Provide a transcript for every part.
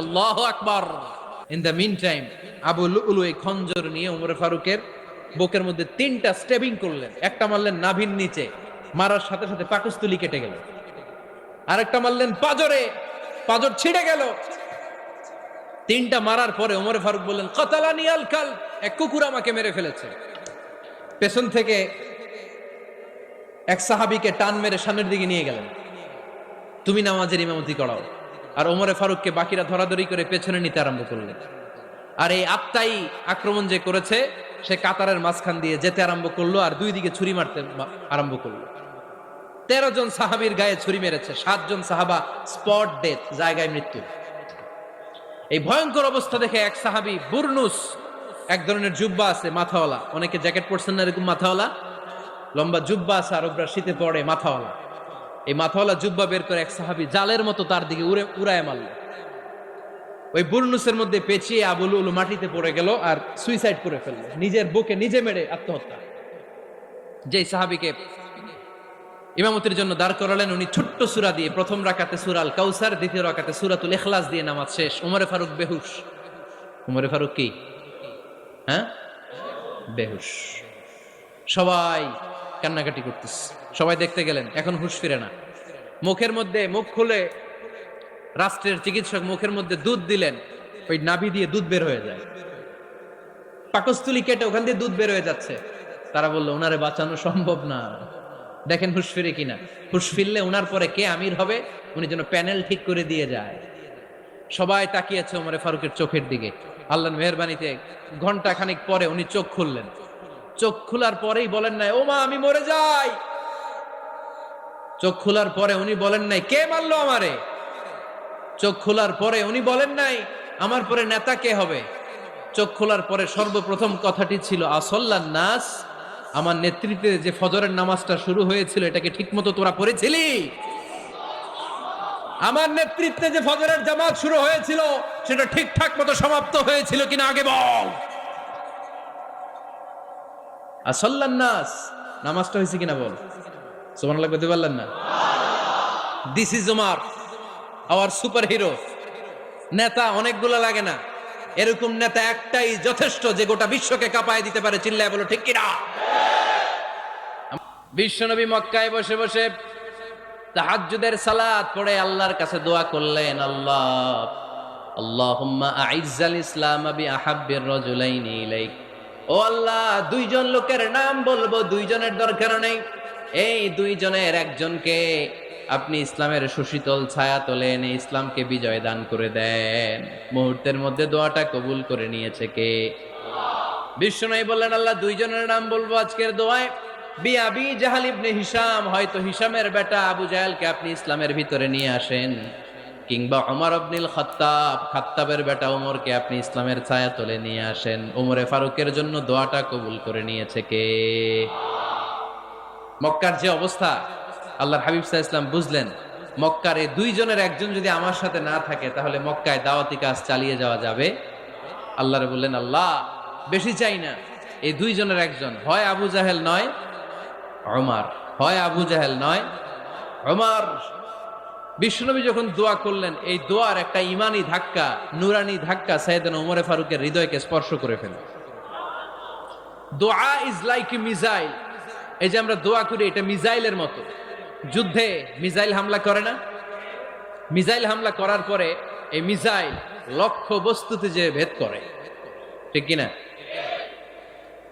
আল্লাহু আকবার। In the mean time Abu Lulu এই খঞ্জর নিয়ে ওমর ফারুকের বুকের মধ্যে 3টা স্টেবিং করলেন। একটা মারলেন নাভির নিচে, মারার সাথে সাথে পাকস্থলী কেটে গেল। আরেকটা মারলেন পাজরে, পাজর ছিঁড়ে গেল। 3টা মারার পরে ওমর ফারুক বললেন, কাতালানি আল কালব, এক কুকুর আমাকে মেরে ফেলেছে। পেছন থেকে এক সাহাবীকে টান মেরে সামনের দিকে নিয়ে গেলেন, তুমি নামাজের ইমামতি করাও। আর ওমরে ফারুককে বাকিরা ধরাধরি করে পেছনে নিতে আরম্ভ করলেন। আর এই আত্মাই আক্রমণ যে করেছে, সে কাতারের মাঝখান দিয়ে যেতে আরম্ভ করলো আর দুই দিকে ছুরি মারতে আরম্ভ করলো। 13 জন সাহাবীর গায়ে ছুরি মেরেছে, 7 জন সাহাবা স্পট ডেথ, জায়গায় মৃত্যু। এই ভয়ঙ্কর অবস্থা দেখে এক সাহাবী বুরনুস, এক ধরনের জুব্বা আছে মাথাওয়ালা, অনেকে জ্যাকেট পরছেন না এরকম মাথাওয়ালা, লম্বা জুব্বা আছে আরবরা শীতে পড়ে মাথাওয়ালা, এই মাথাওয়ালা জুব্বা বের করে এক সাহাবী জালের মতো তার দিকে উড়ায় মারল। ওই বুরনুসের মধ্যে পেঁচিয়ে আবু লুলু মাটিতে পড়ে গেল আর সুইসাইড করে ফেলল, নিজের বুকে নিজে মেরে আত্মহত্যা। যেই সাহাবীকে ইমামতির জন্য দাঁড় করালেন, উনি ছোট্ট সূরা দিয়ে প্রথম রাকাতে সূরা আল কাউসার, দ্বিতীয় রাকাতে সূরাতুল ইখলাস দিয়ে নামাজ শেষ। ওমরে ফারুক বেহুশ। ওমরে ফারুক কি বেহুশ। সবাই কান্নাকাটি করতেছে, সবাই দেখতে গেলেন, এখন হুঁশ ফিরে না। মুখের মধ্যে মুখ খুলে রাষ্ট্রের চিকিৎসক মুখের মধ্যে দুধ দিলেন, ওই নাভি দিয়ে দুধ বের হয়ে যায়, পাকস্থলী কেটে ওখান দিয়ে দুধ বের হয়ে যাচ্ছে। তারা বললো ওনারে বাঁচানো সম্ভব না, দেখেন হুঁশ ফিরে কিনা। হুঁশ ফিরলে ওনার পরে কে আমির হবে, উনি যেন প্যানেল ঠিক করে দিয়ে যায়। সবাই তাকিয়েছে ওমরে ফারুকের চোখের দিকে। আল্লাহর মেহেরবানিতে ঘন্টা খানিক পরে উনি চোখ খুললেন। চোখ খোলার পরেই বলেন নাই, ও মা আমি মরে যাই। চোখ খোলার পরে উনি বলেন নাই, কে মারলো আমারে। চোখ খোলার পরে উনি বলেন নাই, আমার পরে নেতা কে হবে। চোখ খোলার পরে সর্বপ্রথম কথাটি ছিল, আসল্লান নাস, আমার নেতৃত্বে যে ফজরের নামাজটা শুরু হয়েছিল এটাকে ঠিকমতো তোরা পড়েছিলি? আমার নেতৃত্বে যে ফজরের জামাত শুরু হয়েছিল সেটা ঠিকঠাক মতো সমাপ্ত হয়েছিল কিনা আগে বল। আসল্লান নাস, নামাজটা হয়েছে কিনা বল। সুবহানাল্লাহ বলতে পারলেন না? This is Omar, hour super hero. নেতা অনেকগুলো লাগে না, এরকম নেতা একটাই যথেষ্ট যে গোটা বিশ্বকে কাঁপায় দিতে পারে। চিল্লায় বলো ঠিক কিনা। বিশ্বনবী মক্কায় বসে বসে তাহাজ্জুদের সালাত পড়ে আল্লাহর কাছে দোয়া করলেন, আল্লাহ আল্লাহুম্মা আইজ্জাল ইসলাম বিআহাব্বির রাজুলাইনি ইলাইক। ও আল্লাহ, দুইজন লোকের নাম বলবো, দুইজনের দরকার নেই, এই দুইজনের একজনকে আপনি ইসলামের সুশীতল ছায়া তোলে এনে ইসলামকে বিজয় দান করে দেন। মুহূর্তের মধ্যে দোয়াটা কবুল করে নিয়েছে কে? বিশ্বনবী বললেন, আল্লাহ দুইজনের নাম বলবো আজকের দোয়ায়। আবি জাহাল ইবনে হিশাম, হয়তো হিশামের বেটা আবু জাহেলকে আপনি ইসলামের ভিতরে নিয়ে আসেন, কিংবা ওমর ইবনুল খাত্তাব, খাত্তাবের বেটা ওমরকে আপনি ইসলামের ছায়া তলে নিয়ে আসেন। ওমরে ফারুকের জন্য দোয়াটা কবুল করে নিয়েছে কে? মক্কার যে অবস্থা, আল্লাহর হাবিব সাল্লাল্লাহু আলাইহি ওয়াসাল্লাম বুঝলেন মক্কার এই দুইজনের একজন যদি আমার সাথে না থাকে তাহলে মক্কায় দাওয়াতি কাজ চালিয়ে যাওয়া যাবে। আল্লাহরে বললেন, আল্লাহ বেশি চাই না, এই দুইজনের একজন, হয় আবু জাহেল নয় ওমর, হয় আবু জাহেল নয় ওমর। বিশ্বনবী যখন দোয়া করলেন, এই দোয়ার একটা ইমানি ধাক্কা, নুরানি ধাক্কা সাইয়েদনা ওমরে ফারুকের হৃদয়কে স্পর্শ করে ফেলে। দোয়া ইজ লাইক এ মিসাইল। এই যে আমরা দোয়া করি, এটা মিসাইলের মতো। যুদ্ধে মিসাইল হামলা করে না? মিসাইল হামলা করার পরে এই মিসাইল লক্ষ্য বস্তুতে যে ভেদ করে, ঠিক কিনা?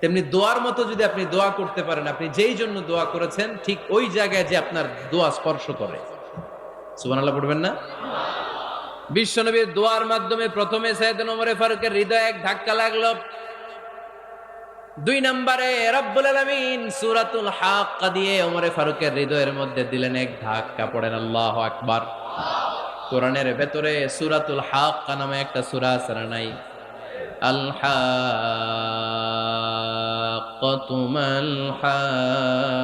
তেমনি দোয়ার মতো যদি আপনি দোয়া করতে পারেন, আপনি যেই জন্য দোয়া করেছেন ঠিক ওই জায়গায় যে আপনার দোয়া স্পর্শ করে। সুবহানাল্লাহ পড়বেন না? বিশ্বনবীর দোয়ার মাধ্যমে প্রথমে সাইয়েদনা ওমর ফারুকের হৃদয়ে এক ধাক্কা লাগলো। 2 নম্বরে রব্বুল আলামিন সূরাতুল হাক্কা দিয়ে ওমর ফারুকের হৃদয়ের মধ্যে দিলেন এক ধাক্কা। পড়েন আল্লাহু আকবার। কোরআনের ভেতরে সূরাতুল হাক্কা নামে একটা সূরা আছে না নাই? আল হাক্কাতু মাল হাক্কা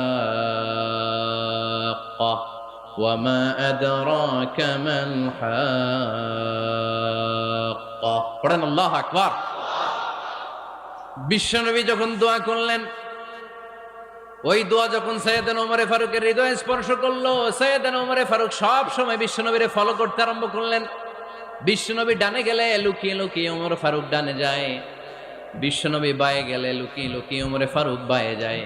ওয়া মা আদরাকা মাল হাক্কা। পড়েন আল্লাহু আকবার। বিশ্বনবী যখন দোয়া করলেন, ওই দোয়া যখন সাইয়েদনা ওমর ফারুকের হৃদয়ে স্পর্শ করলো, সাইয়েদনা ওমর ফারুক সব সময় বিশ্বনবীরে ফলো করতে আরম্ভ করলেন। বিশ্বনবী ডানে গেলে লুকিয়ে লুকিয়ে ওমর ফারুক ডানে যায়, বিশ্বনবী বায়ে গেলে লুকিয়ে লুকিয়ে ওমরে ফারুক বায়ে যায়।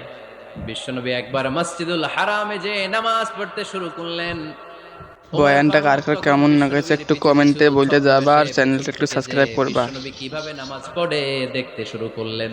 বিশ্বনবী একবার মসজিদুল হারামে যে নামাজ পড়তে শুরু করলেন, বয়ানটা কার কার কেমন লাগছে একটু কমেন্টে বলে যাবা, আর চ্যানেলটা একটু সাবস্ক্রাইব করবা। বিশ্বনবী কিভাবে নামাজ পড়ে দেখতে শুরু করলেন।